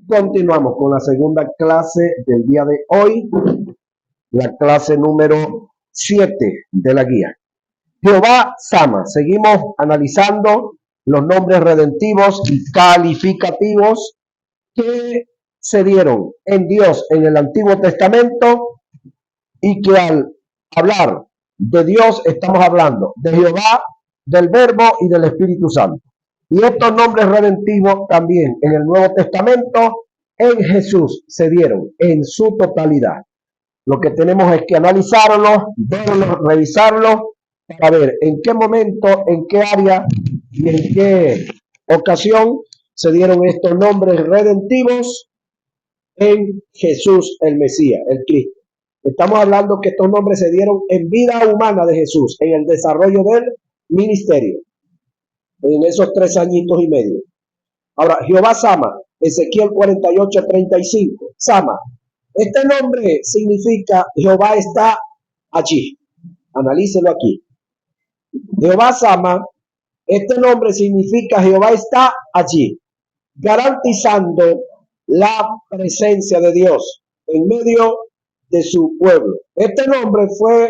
Continuamos con la segunda clase del día de hoy, la clase número 7 de la guía. Jehová Sama. Seguimos analizando los nombres redentivos y calificativos que se dieron en Dios en el Antiguo Testamento y que al hablar de Dios estamos hablando de Jehová, del Verbo y del Espíritu Santo. Y estos nombres redentivos también en el Nuevo Testamento en Jesús se dieron en su totalidad. Lo que tenemos es que analizarlos, verlos, revisarlos para ver en qué momento, en qué área y en qué ocasión se dieron estos nombres redentivos en Jesús el Mesías, el Cristo. Estamos hablando que estos nombres se dieron en vida humana de Jesús, en el desarrollo del ministerio, en esos 3 añitos y medio. Ahora, Jehová Sama, Ezequiel 48:35, Sama. Este nombre significa Jehová está allí. Analícelo aquí. Jehová Sama, este nombre significa Jehová está allí, garantizando la presencia de Dios en medio de su pueblo. Este nombre fue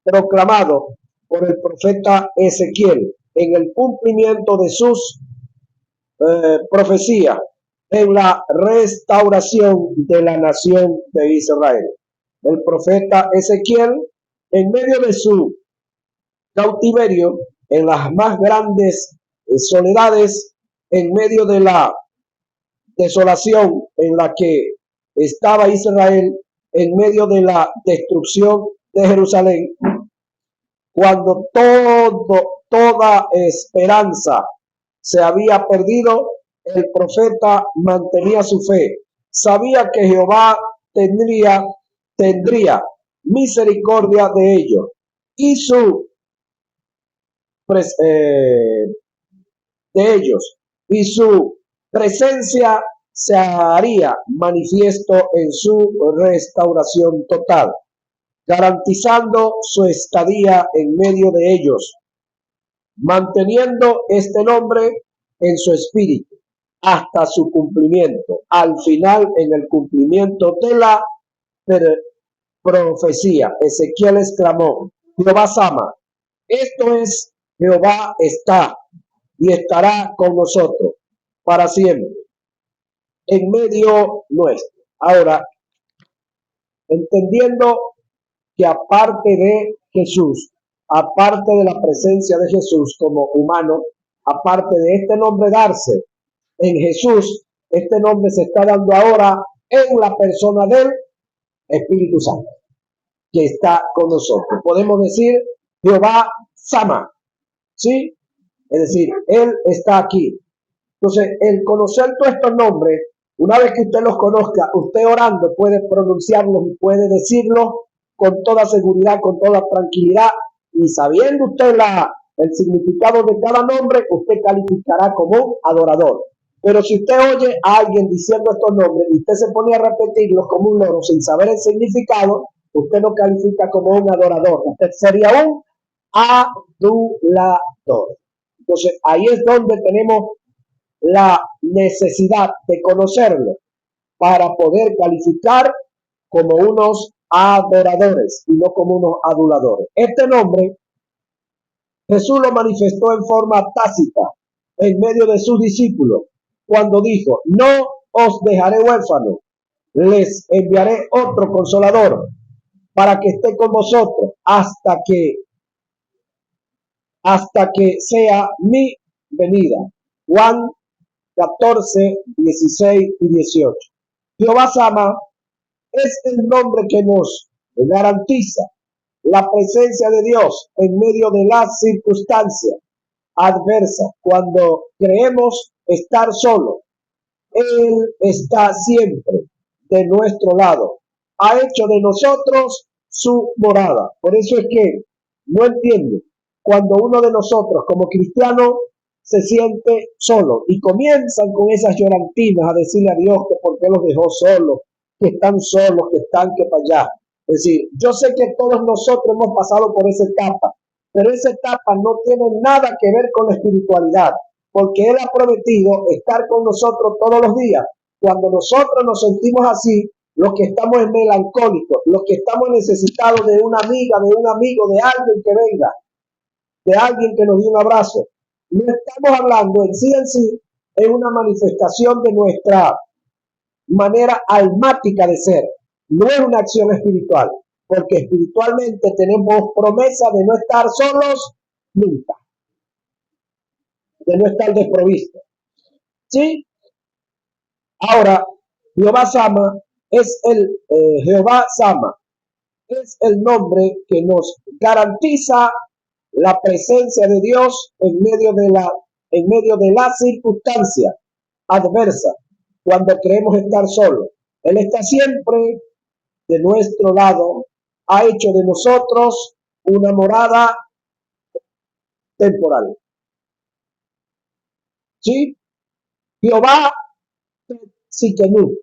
proclamado por el profeta Ezequiel en el cumplimiento de sus profecías en la restauración de la nación de Israel. El profeta Ezequiel, en medio de su cautiverio, en las más grandes soledades, en medio de la desolación en la que estaba Israel, en medio de la destrucción de Jerusalén, cuando toda esperanza se había perdido, el profeta mantenía su fe. Sabía que Jehová tendría misericordia de ellos y y su presencia se haría manifiesto en su restauración total, garantizando su estadía en medio de ellos, manteniendo este nombre en su espíritu hasta su cumplimiento, al final en el cumplimiento de la profecía. Ezequiel exclamó: Jehová Sama, esto es, Jehová está y estará con nosotros para siempre, en medio nuestro. Ahora, entendiendo que aparte de Jesús, aparte de la presencia de Jesús como humano, aparte de este nombre darse en Jesús, este nombre se está dando ahora en la persona del Espíritu Santo, que está con nosotros. Podemos decir Jehová Sama, ¿sí? Es decir, Él está aquí. Entonces, el conocer todos estos nombres, una vez que usted los conozca, usted orando puede pronunciarlos y puede decirlos con toda seguridad, con toda tranquilidad, y sabiendo usted el significado de cada nombre, usted calificará como un adorador. Pero si usted oye a alguien diciendo estos nombres y usted se pone a repetirlos como un loro sin saber el significado, usted no califica como un adorador, usted sería un adulador. Entonces, ahí es donde tenemos la necesidad de conocerlo para poder calificar como unos adoradores y no como unos aduladores. Este nombre Jesús lo manifestó en forma tácita en medio de sus discípulos cuando dijo: no os dejaré huérfanos, les enviaré otro consolador para que esté con vosotros hasta que sea mi venida. Juan 14, 16 y 18. Jehová Sama es el nombre que nos garantiza la presencia de Dios en medio de las circunstancias adversas. Cuando creemos estar solos, Él está siempre de nuestro lado. Ha hecho de nosotros su morada. Por eso es que no entiendo cuando uno de nosotros como cristiano se siente solo y comienzan con esas llorantinas a decirle a Dios que por qué los dejó solos, que están solos, que están que para allá. Es decir, yo sé que todos nosotros hemos pasado por esa etapa, pero esa etapa no tiene nada que ver con la espiritualidad, porque Él ha prometido estar con nosotros todos los días Cuando nosotros nos sentimos así, los que estamos melancólicos, los que estamos necesitados de una amiga, de un amigo, de alguien que venga, de alguien que nos dé un abrazo, no estamos hablando en sí, es una manifestación de nuestra manera almática de ser, no es una acción espiritual, porque espiritualmente tenemos promesa de no estar solos nunca, de no estar desprovistos. ¿Sí? Ahora, Jehová Sama es Jehová Sama es el nombre que nos garantiza la presencia de Dios en medio de la circunstancia adversa, cuando creemos estar solos. Él está siempre de nuestro lado, ha hecho de nosotros una morada temporal. ¿Sí? Jehová Tsidkenu,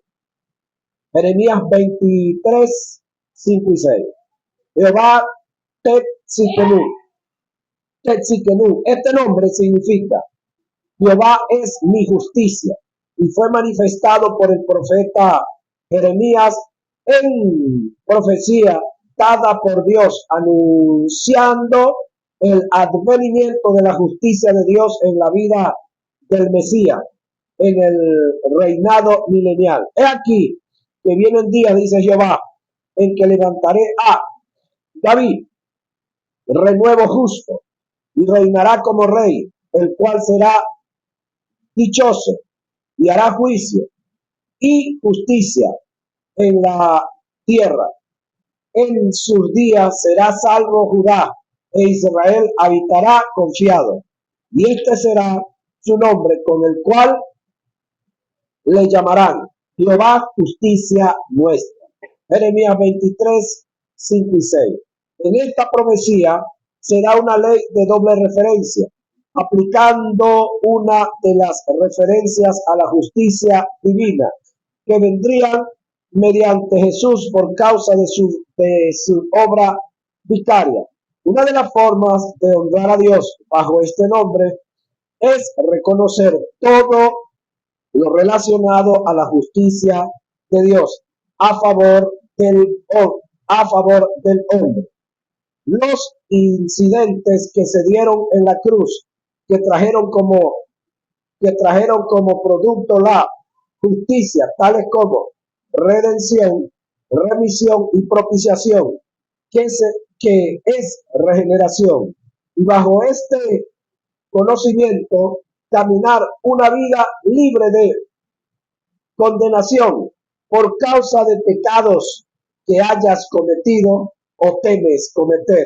Jeremías 23, 5 y 6. Jehová Tsidkenu. Tsidkenu. Este nombre significa Jehová es mi justicia, y fue manifestado por el profeta Jeremías en profecía dada por Dios, anunciando el advenimiento de la justicia de Dios en la vida del Mesías, en el reinado milenial. He aquí que vienen días, dice Jehová, en que levantaré a David, renuevo justo, y reinará como rey, el cual será dichoso, y hará juicio y justicia en la tierra. En sus días será salvo Judá, e Israel habitará confiado. Y este será su nombre, con el cual le llamarán Jehová justicia nuestra. Jeremías 23, 5 y 6. En esta profecía será una ley de doble referencia, aplicando una de las referencias a la justicia divina, que vendrían mediante Jesús por causa de su obra vicaria. Una de las formas de honrar a Dios bajo este nombre es reconocer todo lo relacionado a la justicia de Dios a favor del hombre. Los incidentes que se dieron en la cruz, que trajeron como producto la justicia, tales como redención, remisión y propiciación, que es regeneración. Y bajo este conocimiento, caminar una vida libre de condenación por causa de pecados que hayas cometido o temes cometer.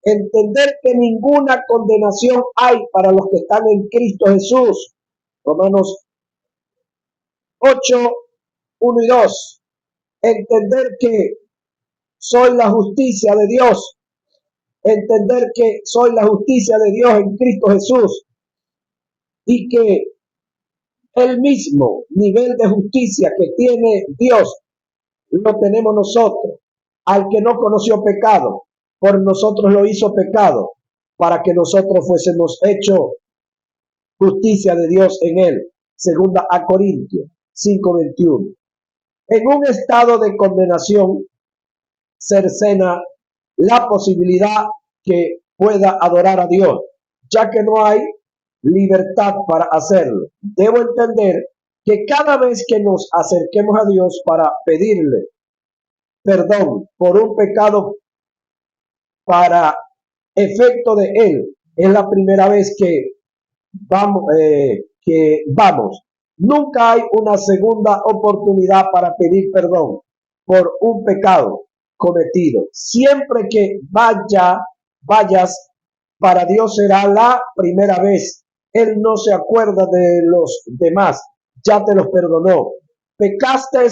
Entender que ninguna condenación hay para los que están en Cristo Jesús. Romanos 8, 1 y 2. Entender que soy la justicia de Dios. Entender que soy la justicia de Dios en Cristo Jesús. Y que el mismo nivel de justicia que tiene Dios lo tenemos nosotros. Al que no conoció pecado, por nosotros lo hizo pecado, para que nosotros fuésemos hecho justicia de Dios en él. Segunda a Corintios 5:21. En un estado de condenación cercena la posibilidad que pueda adorar a Dios, ya que no hay libertad para hacerlo. Debo entender que cada vez que nos acerquemos a Dios para pedirle perdón por un pecado para efecto de él, es la primera vez que vamos. Nunca hay una segunda oportunidad para pedir perdón por un pecado cometido. Siempre que vayas, para Dios será la primera vez. Él no se acuerda de los demás, ya te los perdonó. Pecaste,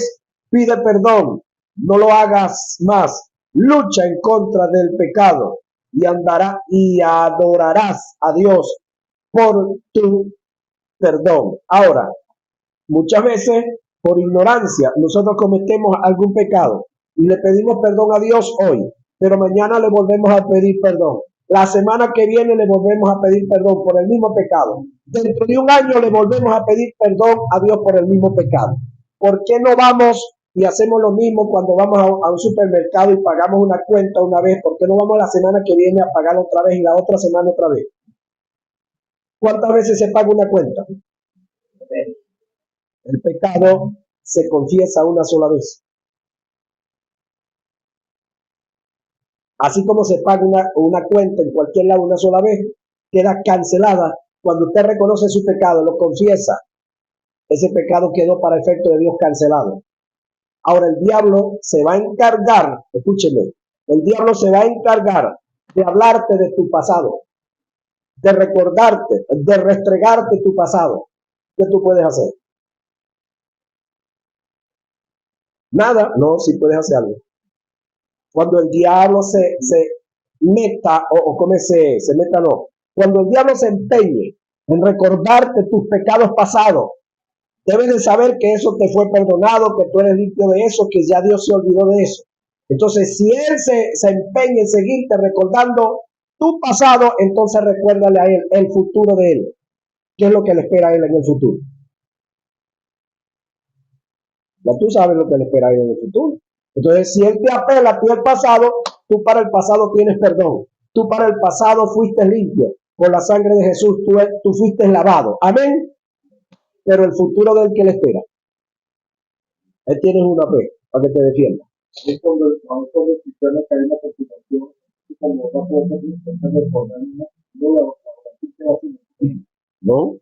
pide perdón, no lo hagas más. Lucha en contra del pecado y adorarás a Dios por tu perdón. Ahora, muchas veces, por ignorancia, nosotros cometemos algún pecado y le pedimos perdón a Dios hoy, pero mañana le volvemos a pedir perdón. La semana que viene le volvemos a pedir perdón por el mismo pecado. Dentro de un año le volvemos a pedir perdón a Dios por el mismo pecado. ¿por qué no vamos y hacemos lo mismo cuando vamos a un supermercado y pagamos una cuenta una vez? ¿Por qué no vamos la semana que viene a pagarla otra vez y la otra semana otra vez? ¿Cuántas veces se paga una cuenta? El pecado se confiesa una sola vez. Así como se paga una cuenta en cualquier lado una sola vez, queda cancelada. Cuando usted reconoce su pecado, lo confiesa, ese pecado quedó para efecto de Dios cancelado. Ahora el diablo se va a encargar, escúcheme, el diablo se va a encargar de hablarte de tu pasado, de recordarte, de restregarte tu pasado. ¿Qué tú puedes hacer? Nada, no, si puedes hacer algo. Cuando el diablo se meta, o como se meta, no, cuando el diablo se empeñe en recordarte tus pecados pasados, debes de saber que eso te fue perdonado, que tú eres limpio de eso, que ya Dios se olvidó de eso. Entonces, si Él se empeña en seguirte recordando tu pasado, entonces recuérdale a Él el futuro de Él. ¿Qué es lo que le espera a Él en el futuro? Ya tú sabes lo que le espera a Él en el futuro. Entonces, si Él te apela a ti al pasado, tú para el pasado tienes perdón. Tú para el pasado fuiste limpio. Por la sangre de Jesús tú fuiste lavado. Amén. Pero el futuro del que le espera. Él tienes una fe para que te defienda. Es cuando el cristiano cae en la preocupación y cuando va a poder no.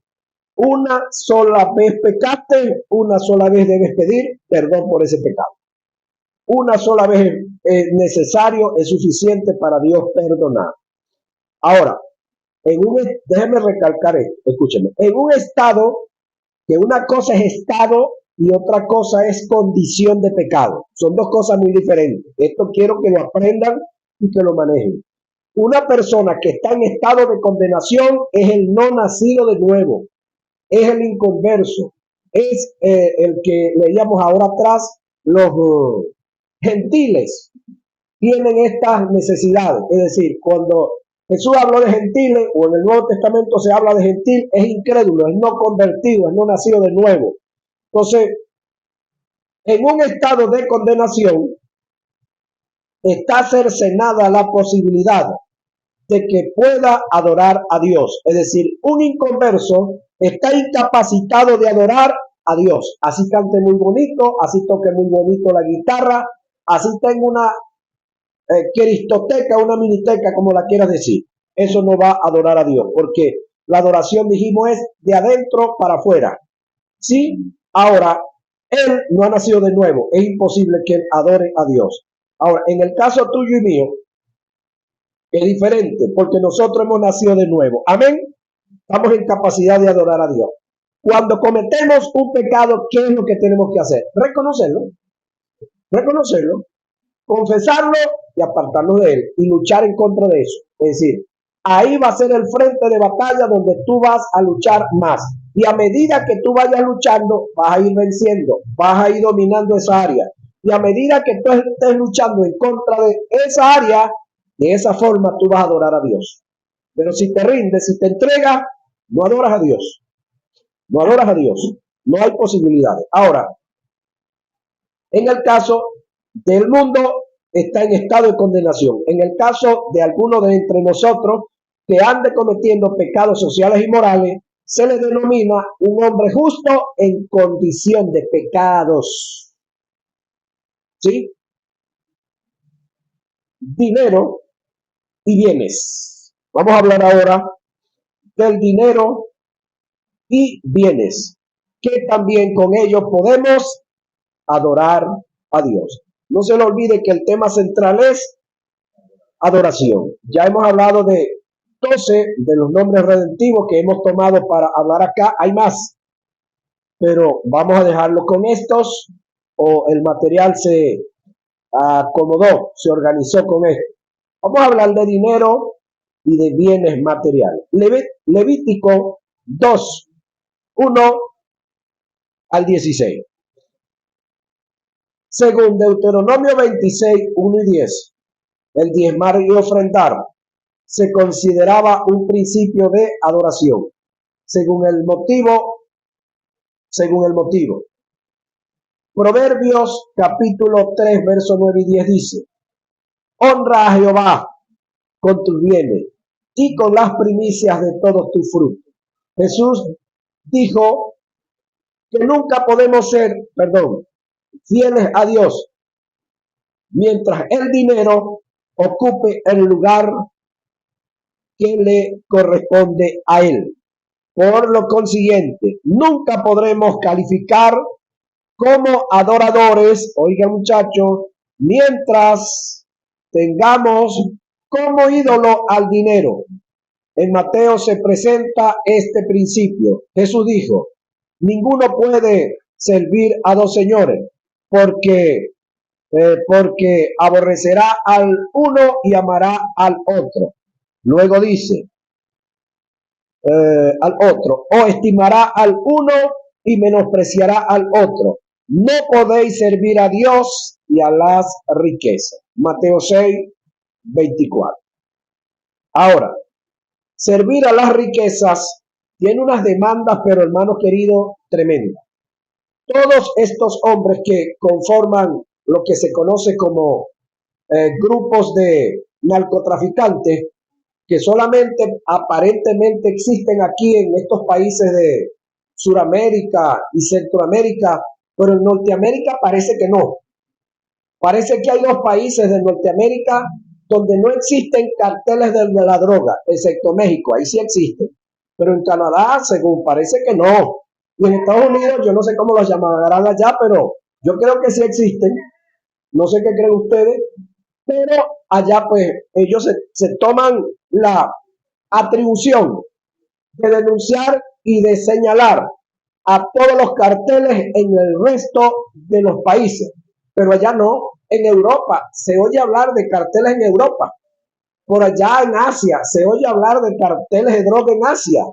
Una sola vez pecaste, una sola vez debes pedir perdón por ese pecado. Una sola vez es necesario, es suficiente para Dios perdonar. Ahora, déjeme recalcar esto, escúcheme, en un estado, que una cosa es estado y otra cosa es condición de pecado. Son dos cosas muy diferentes. Esto quiero que lo aprendan y que lo manejen. Una persona que está en estado de condenación es el no nacido de nuevo, es el inconverso, es el que leíamos ahora atrás, los gentiles tienen estas necesidades. Es decir, cuando Jesús habló de gentiles o en el Nuevo Testamento se habla de gentil, es incrédulo, es no convertido, es no nacido de nuevo. Entonces, en un estado de condenación está cercenada la posibilidad de que pueda adorar a Dios. Es decir, un inconverso está incapacitado de adorar a Dios. Así cante muy bonito, así toque muy bonito la guitarra, así tenga una cristoteca, una miniteca, como la quieras decir. Eso no va a adorar a Dios, porque la adoración, dijimos, es de adentro para afuera. ¿Sí? Ahora, él no ha nacido de nuevo. Es imposible que él adore a Dios. Ahora, en el caso tuyo y mío, es diferente, porque nosotros hemos nacido de nuevo. Amén. Estamos en capacidad de adorar a Dios. Cuando cometemos un pecado, ¿qué es lo que tenemos que hacer? Reconocerlo, confesarlo y apartarnos de él y luchar en contra de eso. Es decir, ahí va a ser el frente de batalla donde tú vas a luchar más. Y a medida que tú vayas luchando, vas a ir venciendo, vas a ir dominando esa área. Y a medida que tú estés luchando en contra de esa área, de esa forma tú vas a adorar a Dios. Pero si te rindes, si te entregas, no adoras a Dios. No adoras a Dios. No hay posibilidades. Ahora, en el caso del mundo, está en estado de condenación. En el caso de algunos de entre nosotros que ande cometiendo pecados sociales y morales, se le denomina un hombre justo en condición de pecados. ¿Sí? Dinero y bienes. Vamos a hablar ahora del dinero y bienes, que también con ellos podemos adorar a Dios. No se le olvide que el tema central es adoración. Ya hemos hablado de 12 de los nombres redentivos que hemos tomado para hablar acá. Hay más, pero vamos a dejarlo con estos, o el material se acomodó, se organizó con esto. Vamos a hablar de dinero y de bienes materiales. Levítico 2, 1 al 16. Según Deuteronomio 26, 1 y 10, el diezmar y ofrendar se consideraba un principio de adoración, según el motivo, Proverbios capítulo 3, verso 9 y 10 dice: honra a Jehová con tus bienes y con las primicias de todos tus frutos. Jesús dijo que nunca podemos ser, fieles a Dios mientras el dinero ocupe el lugar que le corresponde a él. Por lo consiguiente, nunca podremos calificar como adoradores, oiga muchachos, mientras tengamos como ídolo al dinero. En Mateo se presenta este principio. Jesús dijo: ninguno puede servir a dos señores, porque aborrecerá al uno y amará al otro. Luego dice, al otro, o estimará al uno y menospreciará al otro. No podéis servir a Dios y a las riquezas. Mateo 6, 24. Ahora, servir a las riquezas tiene unas demandas, pero hermano querido, tremendas. Todos estos hombres que conforman lo que se conoce como grupos de narcotraficantes, que solamente aparentemente existen aquí en estos países de Suramérica y Centroamérica, pero en Norteamérica parece que no. Parece que hay dos países de Norteamérica donde no existen carteles de la droga, excepto México, ahí sí existen. Pero en Canadá, según parece que no. Y en Estados Unidos, yo no sé cómo los llamarán allá, pero yo creo que sí existen. No sé qué creen ustedes, pero allá pues ellos se toman la atribución de denunciar y de señalar a todos los carteles en el resto de los países, pero allá no. En Europa se oye hablar de carteles en Europa, por allá en Asia se oye hablar de carteles de droga en Asia,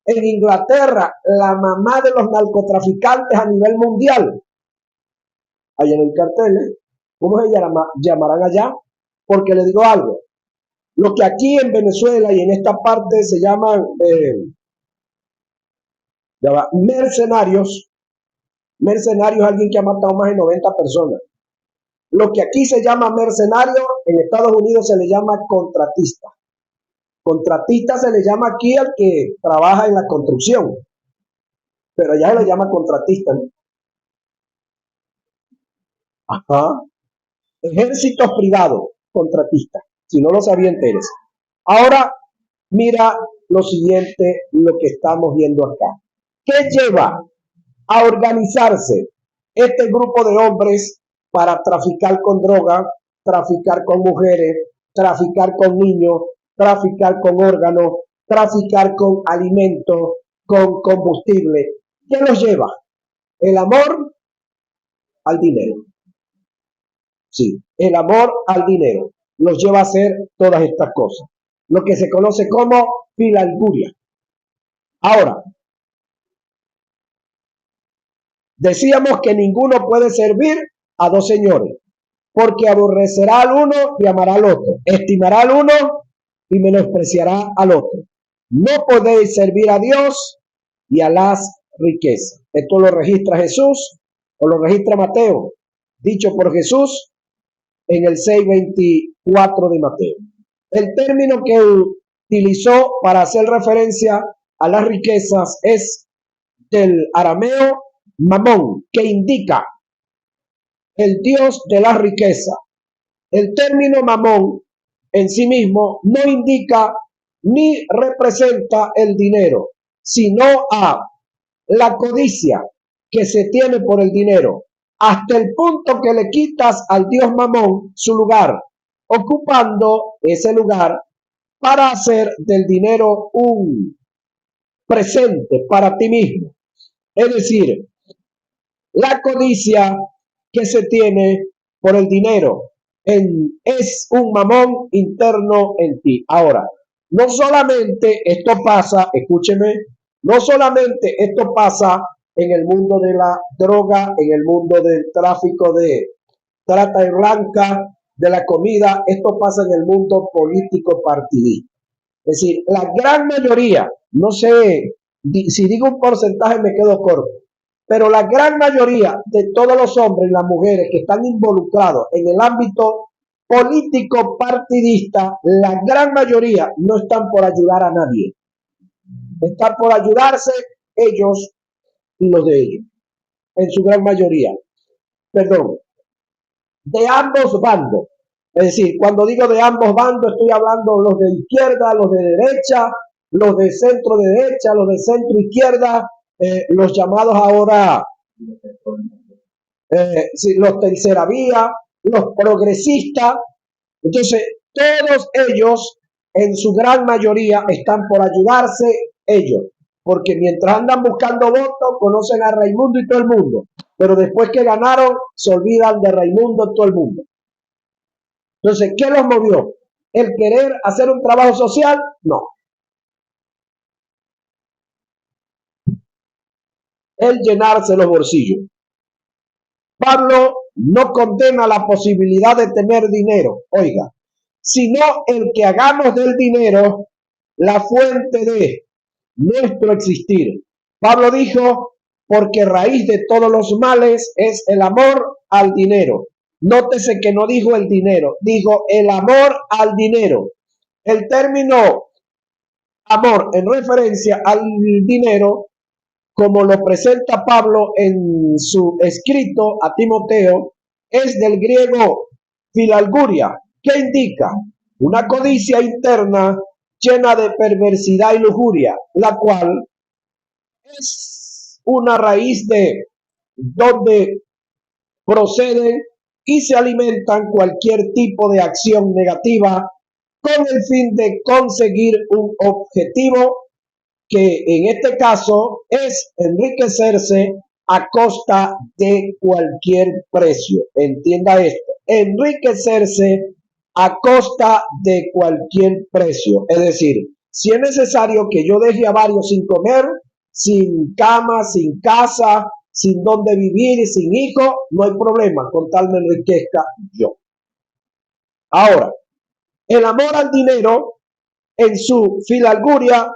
en Inglaterra la mamá de los narcotraficantes a nivel mundial, allá en el cartel, ¿cómo se llamarán allá? Porque le digo algo, lo que aquí en Venezuela y en esta parte se llaman mercenarios. Mercenario es alguien que ha matado más de 90 personas. Lo que aquí se llama mercenario, en Estados Unidos se le llama contratista. Contratista se le llama aquí al que trabaja en la construcción, pero allá se le llama contratista, ¿no? Ajá. Ejércitos privados, contratistas. Si no lo sabía, enteres. Ahora, mira lo siguiente, lo que estamos viendo acá. ¿Qué lleva a organizarse este grupo de hombres para traficar con droga, traficar con mujeres, traficar con niños, traficar con órganos, traficar con alimentos, con combustible? ¿Qué los lleva? El amor al dinero. Sí, el amor al dinero los lleva a hacer todas estas cosas, lo que se conoce como filalguria. Ahora, decíamos que ninguno puede servir a dos señores, porque aborrecerá al uno y amará al otro, estimará al uno y menospreciará al otro. No podéis servir a Dios y a las riquezas. Esto lo registra Jesús o lo registra Mateo, dicho por Jesús en el 6:24 de Mateo. El término que utilizó para hacer referencia a las riquezas es del arameo mamón, que indica el dios de la riqueza. El término mamón en sí mismo no indica ni representa el dinero, sino a la codicia que se tiene por el dinero, hasta el punto que le quitas al dios mamón su lugar, ocupando ese lugar para hacer del dinero un presente para ti mismo. Es decir, la codicia que se tiene por el dinero es un mamón interno en ti. Ahora, no solamente esto pasa, escúcheme, no solamente esto pasa en el mundo de la droga, en el mundo del tráfico de trata de blanca, de la comida, esto pasa en el mundo político partidista. Es decir, la gran mayoría, no sé, si digo un porcentaje me quedo corto, Pero la gran mayoría de todos los hombres y las mujeres que están involucrados en el ámbito político partidista, la gran mayoría no están por ayudar a nadie. Están por ayudarse ellos y los de ellos, en su gran mayoría. Perdón, de ambos bandos. Es decir, cuando digo de ambos bandos, estoy hablando los de izquierda, los de derecha, los de centro derecha, los de centro izquierda, los llamados ahora sí, los tercera vía, los progresistas. Entonces, todos ellos, en su gran mayoría, están por ayudarse ellos, porque mientras andan buscando votos, conocen a Raimundo y todo el mundo, pero después que ganaron, se olvidan de Raimundo y todo el mundo. Entonces, ¿qué los movió? ¿El querer hacer un trabajo social? No. El llenarse los bolsillos. Pablo no condena la posibilidad de tener dinero, oiga, sino el que hagamos del dinero la fuente de nuestro existir. Pablo dijo, porque raíz de todos los males es el amor al dinero. Nótese que no dijo el dinero, dijo el amor al dinero. El término amor en referencia al dinero, como lo presenta Pablo en su escrito a Timoteo, es del griego filalguria, que indica una codicia interna llena de perversidad y lujuria, la cual es una raíz de donde proceden y se alimentan cualquier tipo de acción negativa con el fin de conseguir un objetivo que en este caso es enriquecerse a costa de cualquier precio. Entienda esto, enriquecerse a costa de cualquier precio. Es decir, si es necesario que yo deje a varios sin comer, sin cama, sin casa, sin dónde vivir, sin hijo, no hay problema, con tal me enriquezca yo. Ahora, el amor al dinero en su filalguria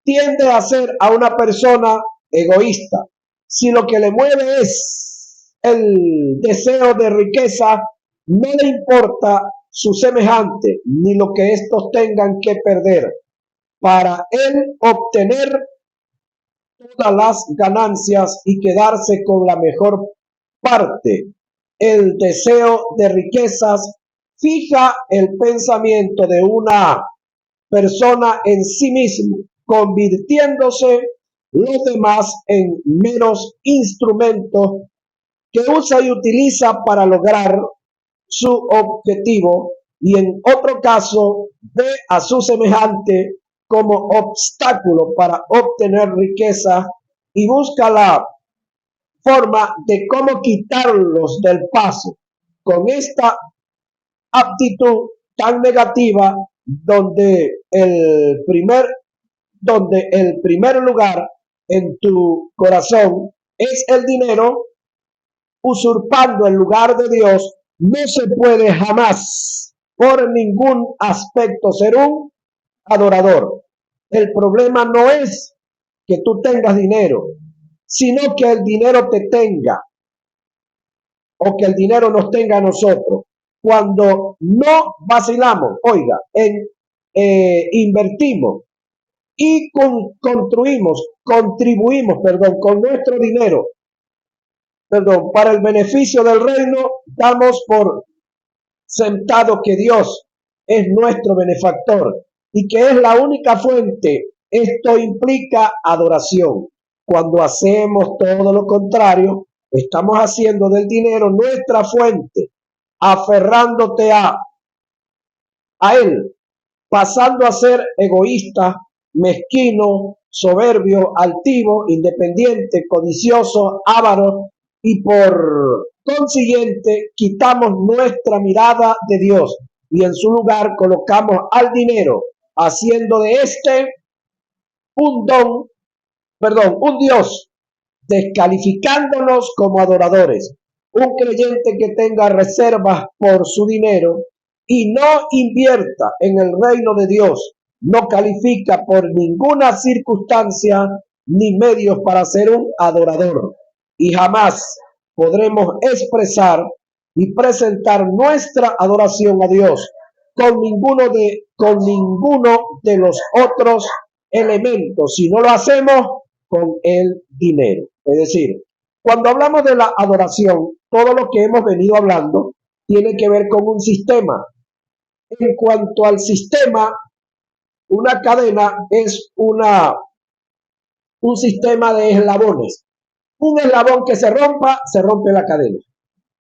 tiende a ser a una persona egoísta. Si lo que le mueve es el deseo de riqueza, no le importa su semejante ni lo que estos tengan que perder para él obtener todas las ganancias y quedarse con la mejor parte. El deseo de riquezas fija el pensamiento de una persona en sí mismo, convirtiéndose los demás en meros instrumentos que usa y utiliza para lograr su objetivo, y en otro caso ve a su semejante como obstáculo para obtener riqueza y busca la forma de cómo quitarlos del paso. Con esta aptitud tan negativa, donde el primer lugar en tu corazón es el dinero, usurpando el lugar de Dios, no se puede jamás por ningún aspecto ser un adorador. El problema no es que tú tengas dinero, sino que el dinero te tenga o que el dinero nos tenga a nosotros. Cuando no vacilamos, oiga, invertimos y contribuimos, con nuestro dinero, para el beneficio del reino, damos por sentado que Dios es nuestro benefactor y que es la única fuente. Esto implica adoración. Cuando hacemos todo lo contrario, estamos haciendo del dinero nuestra fuente, aferrándote a él, pasando a ser egoísta, mezquino, soberbio, altivo, independiente, codicioso, avaro, y por consiguiente quitamos nuestra mirada de Dios y en su lugar colocamos al dinero, haciendo de este un un Dios, descalificándonos como adoradores. Un creyente que tenga reservas por su dinero y no invierta en el reino de Dios, no califica por ninguna circunstancia ni medios para ser un adorador. y jamás podremos expresar y presentar nuestra adoración a Dios con ninguno de los otros elementos, si no lo hacemos con el dinero. Es decir, cuando hablamos de la adoración, todo lo que hemos venido hablando tiene que ver con un sistema. En cuanto al sistema, una cadena es un sistema de eslabones. Un eslabón que se rompe la cadena.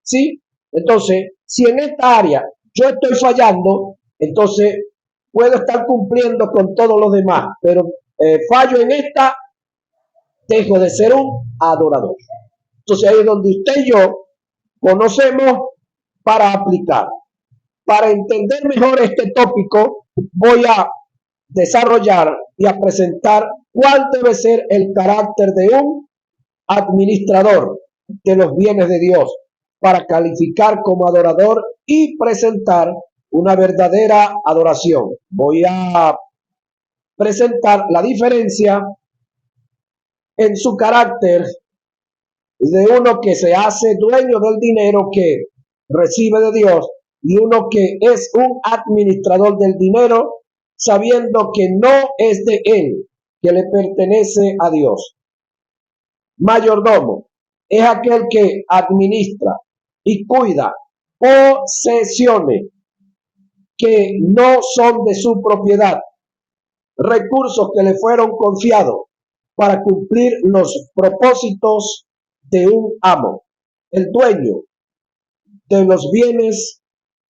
¿Sí? Entonces, si en esta área yo estoy fallando, entonces puedo estar cumpliendo con todos los demás, pero fallo en esta, dejo de ser un adorador. Entonces ahí es donde usted y yo conocemos para aplicar. Para entender mejor este tópico, voy a desarrollar y a presentar cuál debe ser el carácter de un administrador de los bienes de Dios para calificar como adorador y presentar una verdadera adoración. Voy a presentar la diferencia en su carácter de uno que se hace dueño del dinero que recibe de Dios y uno que es un administrador del dinero sabiendo que no es de él, que le pertenece a Dios. Mayordomo es aquel que administra y cuida posesiones que no son de su propiedad, recursos que le fueron confiados para cumplir los propósitos de un amo. El dueño de los bienes,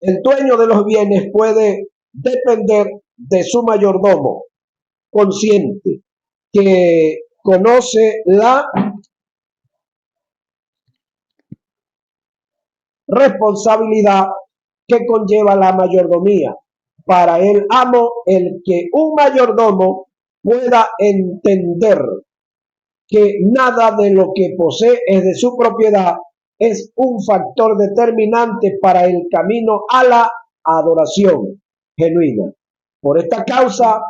el dueño de los bienes puede depender de su mayordomo consciente que conoce la responsabilidad que conlleva la mayordomía. Para el amo, el que un mayordomo pueda entender que nada de lo que posee es de su propiedad es un factor determinante para el camino a la adoración genuina. Por esta causa,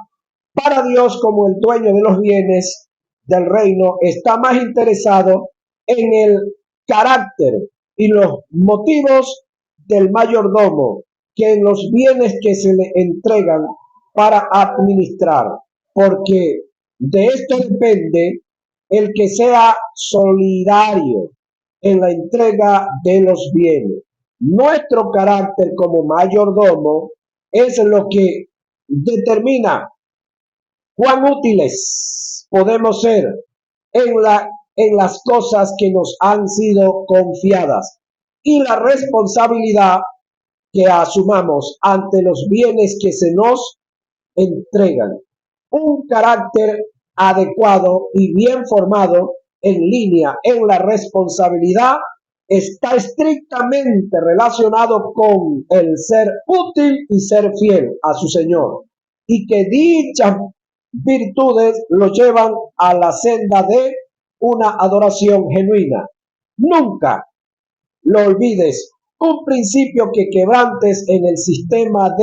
para Dios como el dueño de los bienes del reino está más interesado en el carácter y los motivos del mayordomo que en los bienes que se le entregan para administrar, porque de esto depende el que sea solidario en la entrega de los bienes. Nuestro carácter como mayordomo es lo que determina cuán útiles podemos ser en las cosas que nos han sido confiadas y la responsabilidad que asumamos ante los bienes que se nos entregan. Un carácter adecuado y bien formado en línea en la responsabilidad está estrictamente relacionado con el ser útil y ser fiel a su Señor, y que dichas virtudes lo llevan a la senda de una adoración genuina. Nunca lo olvides, un principio que quebrantes en el sistema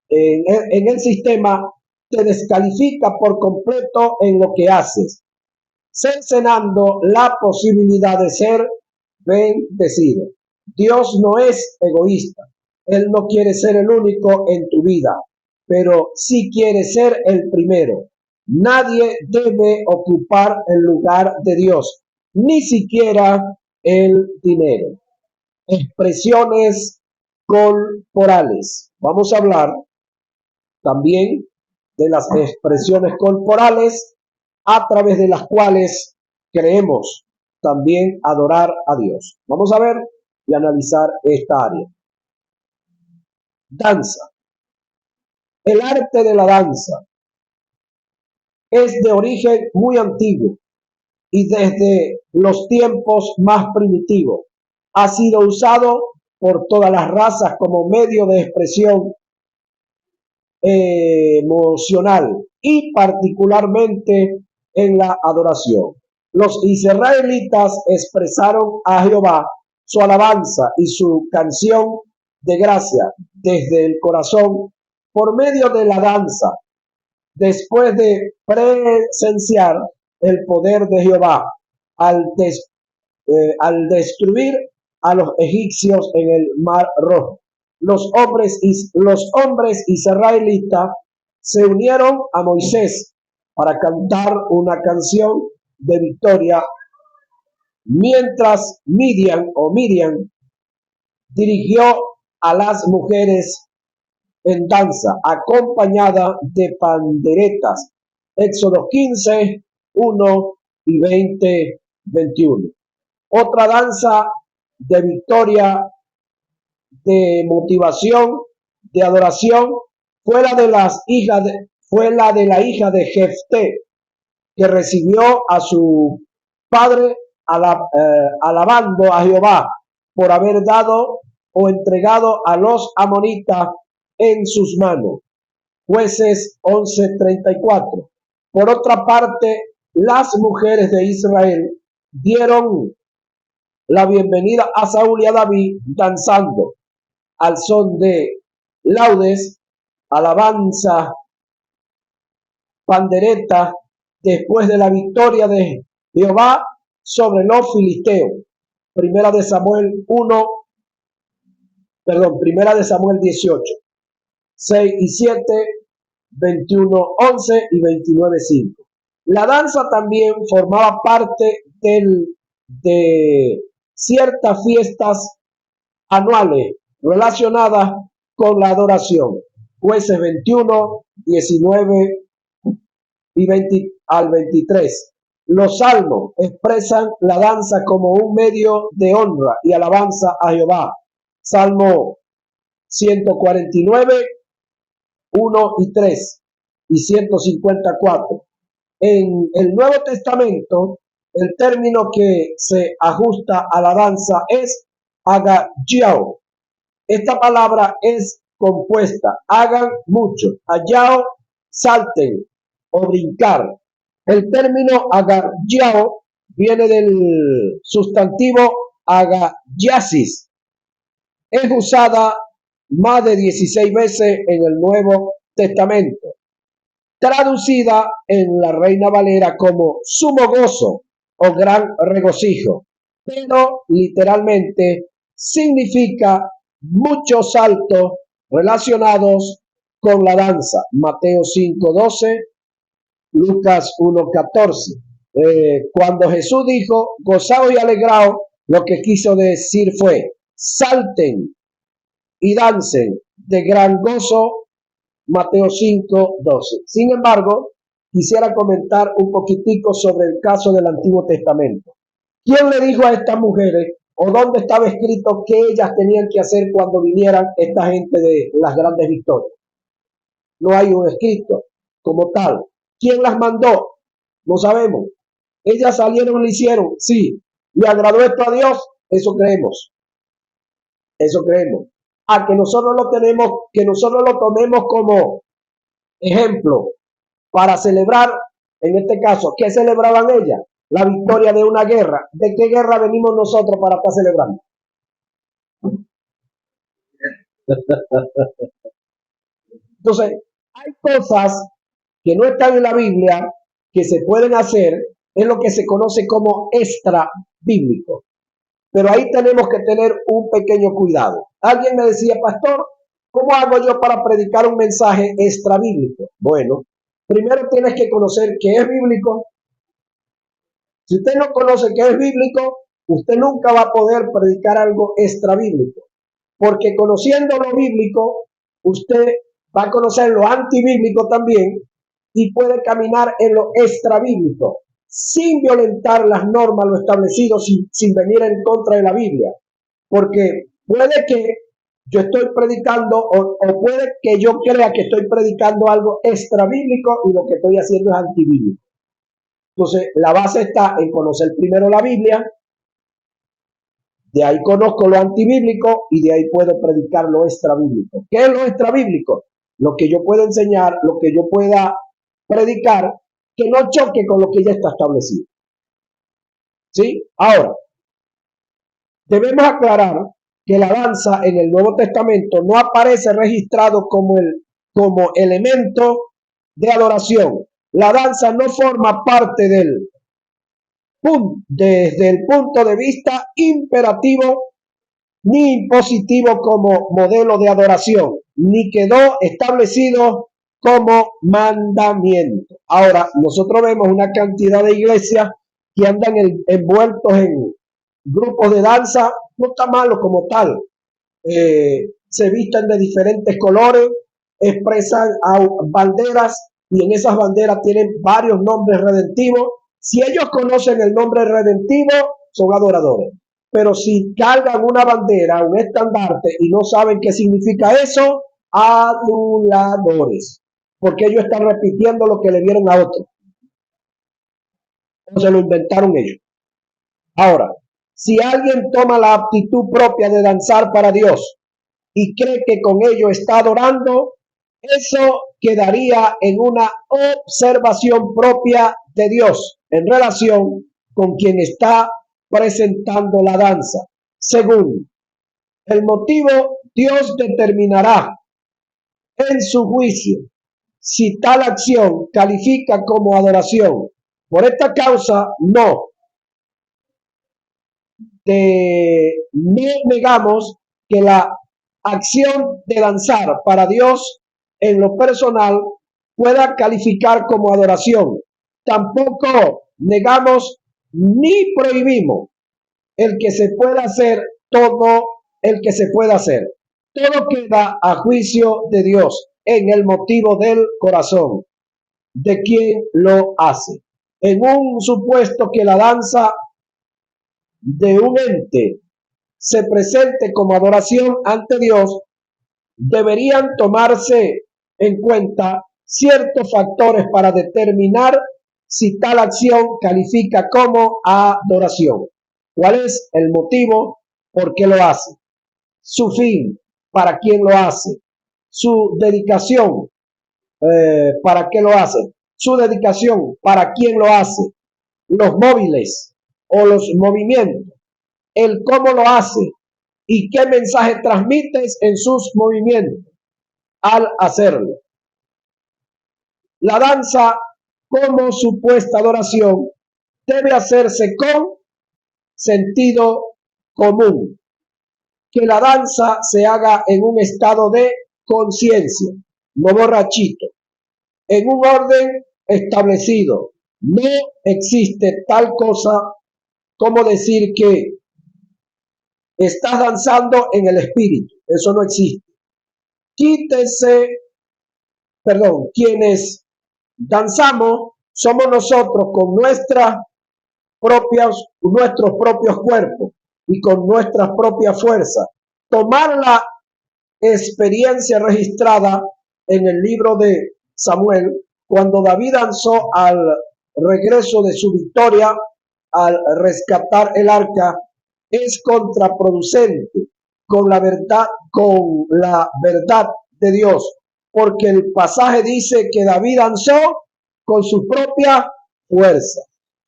en el sistema te descalifica por completo en lo que haces, cercenando la posibilidad de ser bendecido. Dios no es egoísta. Él no quiere ser el único en tu vida, pero sí quiere ser el primero. Nadie debe ocupar el lugar de Dios, ni siquiera el dinero. Expresiones corporales. Vamos a hablar también de las expresiones corporales a través de las cuales creemos también adorar a Dios. Vamos a ver y analizar esta área. Danza. El arte de la danza es de origen muy antiguo y desde los tiempos más primitivos ha sido usado por todas las razas como medio de expresión emocional y particularmente en la adoración. Los israelitas expresaron a Jehová su alabanza y su canción de gracia desde el corazón por medio de la danza, después de presenciar el poder de Jehová al al destruir a los egipcios en el Mar Rojo. Los hombres israelitas se unieron a Moisés para cantar una canción de victoria, mientras Miriam dirigió a las mujeres en danza, acompañada de panderetas. Éxodo 15, 1 y 20, 21. Otra danza de victoria, de motivación, de adoración, fue la de la hija de Jefté, que recibió a su padre alabando a Jehová por haber dado o entregado a los amonitas en sus manos. Jueces 11:34. Por otra parte, las mujeres de Israel dieron la bienvenida a Saúl y a David danzando al son de laudes, alabanza, pandereta, después de la victoria de Jehová sobre los filisteos. Primera de Samuel 18, 6 y 7, 21, 11 y 29, 5. La danza también formaba parte de ciertas fiestas anuales relacionadas con la adoración. Jueces 21, 19 y 20 al 23. Los salmos expresan la danza como un medio de honra y alabanza a Jehová. Salmo 149, 1 y 3 y 154. En el Nuevo Testamento, el término que se ajusta a la danza es agagiao. Esta palabra es compuesta, hagan mucho, agao, salten o brincar. El término agagiao viene del sustantivo agagiasis. Es usada más de 16 veces en el Nuevo Testamento, traducida en la Reina Valera como sumo gozo o gran regocijo, pero literalmente significa muchos saltos relacionados con la danza. Mateo 5:12, Lucas 1:14. Cuando Jesús dijo, gozaos y alegraos, lo que quiso decir fue, salten y dancen de gran gozo. Mateo 5:12. Sin embargo, quisiera comentar un poquitico sobre el caso del Antiguo Testamento. ¿Quién le dijo a estas mujeres o dónde estaba escrito qué ellas tenían que hacer cuando vinieran esta gente de las grandes victorias? No hay un escrito como tal. ¿Quién las mandó? No sabemos. Ellas salieron y lo hicieron. Sí. ¿Le agradó esto a Dios? Eso creemos. Eso creemos. A que nosotros lo tomemos como ejemplo para celebrar, en este caso, ¿qué celebraban ellas? La victoria de una guerra. ¿De qué guerra venimos nosotros para estar celebrando? Entonces, hay cosas que no están en la Biblia que se pueden hacer, es lo que se conoce como extra bíblico. Pero ahí tenemos que tener un pequeño cuidado. Alguien me decía, pastor, ¿cómo hago yo para predicar un mensaje extra bíblico? Bueno, primero tienes que conocer qué es bíblico. Si usted no conoce qué es bíblico, usted nunca va a poder predicar algo extra bíblico. Porque conociendo lo bíblico, usted va a conocer lo antibíblico también y puede caminar en lo extra bíblico sin violentar las normas, lo establecido, sin venir en contra de la Biblia. Porque puede que yo estoy predicando o puede que yo crea que estoy predicando algo extra bíblico y lo que estoy haciendo es antibíblico. Entonces, la base está en conocer primero la Biblia, de ahí conozco lo antibíblico y de ahí puedo predicar lo extra bíblico. ¿Qué es lo extra bíblico? Lo que yo pueda enseñar, lo que yo pueda predicar, que no choque con lo que ya está establecido. ¿Sí? Ahora, debemos aclarar que la danza en el Nuevo Testamento no aparece registrado como elemento de adoración. La danza no forma parte desde el punto de vista imperativo ni impositivo como modelo de adoración, ni quedó establecido como mandamiento. Ahora, nosotros vemos una cantidad de iglesias que andan envueltos en grupos de danza. No está malo como tal. Se visten de diferentes colores, expresan banderas y en esas banderas tienen varios nombres redentivos. Si ellos conocen el nombre redentivo, son adoradores. Pero si cargan una bandera, un estandarte y no saben qué significa eso, aduladores. Porque ellos están repitiendo lo que le dieron a otros. O se lo inventaron ellos. Ahora, si alguien toma la aptitud propia de danzar para Dios y cree que con ello está adorando, eso quedaría en una observación propia de Dios en relación con quien está presentando la danza. Según el motivo, Dios determinará en su juicio si tal acción califica como adoración. Por esta causa, no negamos que la acción de danzar para Dios en lo personal pueda calificar como adoración. Tampoco negamos ni prohibimos el que se pueda hacer todo el que se pueda hacer. Todo queda a juicio de Dios en el motivo del corazón de quien lo hace. En un supuesto que la danza de un ente se presente como adoración ante Dios, deberían tomarse en cuenta ciertos factores para determinar si tal acción califica como adoración. ¿Cuál es el motivo por qué lo hace? Su fin, para quién lo hace. Su dedicación, para qué lo hace. Su dedicación, para quién lo hace. Los móviles o los movimientos. El cómo lo hace y qué mensaje transmites en sus movimientos al hacerlo. La danza como supuesta adoración debe hacerse con sentido común. Que la danza se haga en un estado de conciencia, no borrachito, en un orden establecido. No existe tal cosa como decir que estás danzando en el espíritu. Eso no existe. Quienes danzamos somos nosotros con nuestros propios cuerpos y con nuestras propias fuerzas. Tomar la experiencia registrada en el libro de Samuel, cuando David danzó al regreso de su victoria, al rescatar el arca, es contraproducente con la verdad de Dios, porque el pasaje dice que David danzó con su propia fuerza.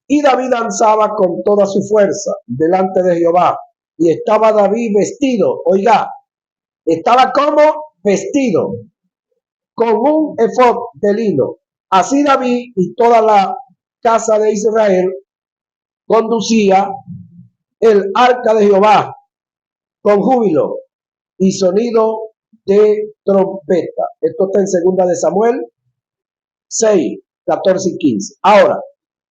Y David danzaba con toda su fuerza delante de Jehová. Y estaba David vestido, oiga, estaba como vestido, con un efod de lino. Así David y toda la casa de Israel conducía el arca de Jehová con júbilo y sonido de trompeta. Esto está en segunda de Samuel 6, 14 y 15. Ahora,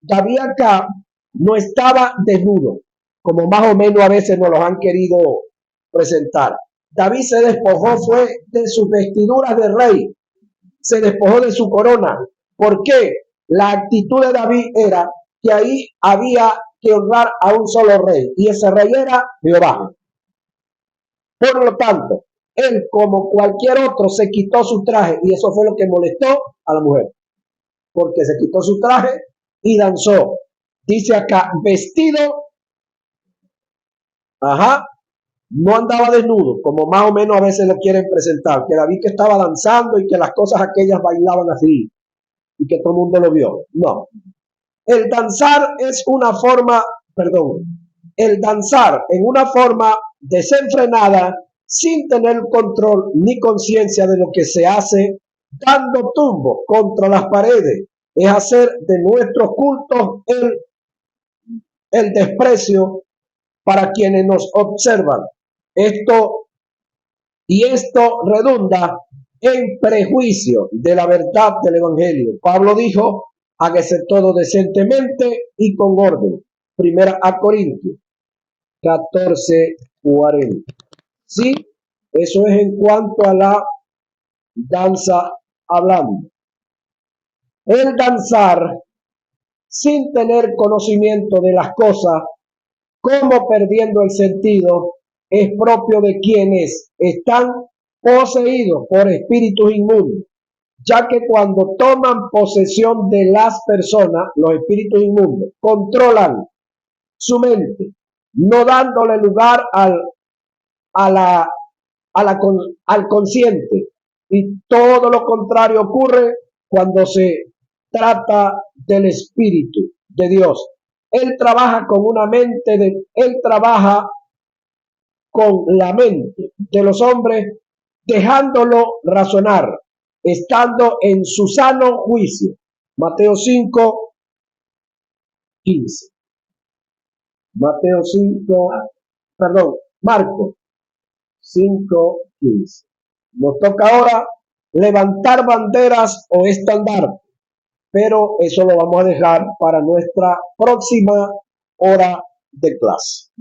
David acá no estaba desnudo, como más o menos a veces nos los han querido presentar. David se despojó fue de sus vestiduras de rey, se despojó de su corona. ¿Por qué? La actitud de David era que ahí había que honrar a un solo rey, y ese rey era Jehová. Por lo tanto, él, como cualquier otro, se quitó su traje, y eso fue lo que molestó a la mujer, porque se quitó su traje y danzó. Dice acá, vestido, no andaba desnudo, como más o menos a veces lo quieren presentar, que David que estaba danzando y que las cosas aquellas bailaban así, y que todo el mundo lo vio. No. El danzar es una forma, el danzar en una forma desenfrenada, sin tener control ni conciencia de lo que se hace, dando tumbo contra las paredes, es hacer de nuestros cultos el el desprecio para quienes nos observan. Esto redunda en prejuicio de la verdad del Evangelio. Pablo dijo, hágase todo decentemente y con orden. Primera a Corintios 14:40. Sí, eso es en cuanto a la danza hablando. El danzar sin tener conocimiento de las cosas, como perdiendo el sentido, es propio de quienes están poseídos por espíritus inmundos, ya que cuando toman posesión de las personas, los espíritus inmundos controlan su mente, no dándole lugar al consciente, y todo lo contrario ocurre cuando se trata del Espíritu de Dios. Él trabaja con Él trabaja con la mente de los hombres, dejándolo razonar, estando en su sano juicio. Mateo 5:15. Marcos 5:15. Nos toca ahora levantar banderas o estandartes, pero eso lo vamos a dejar para nuestra próxima hora de clase.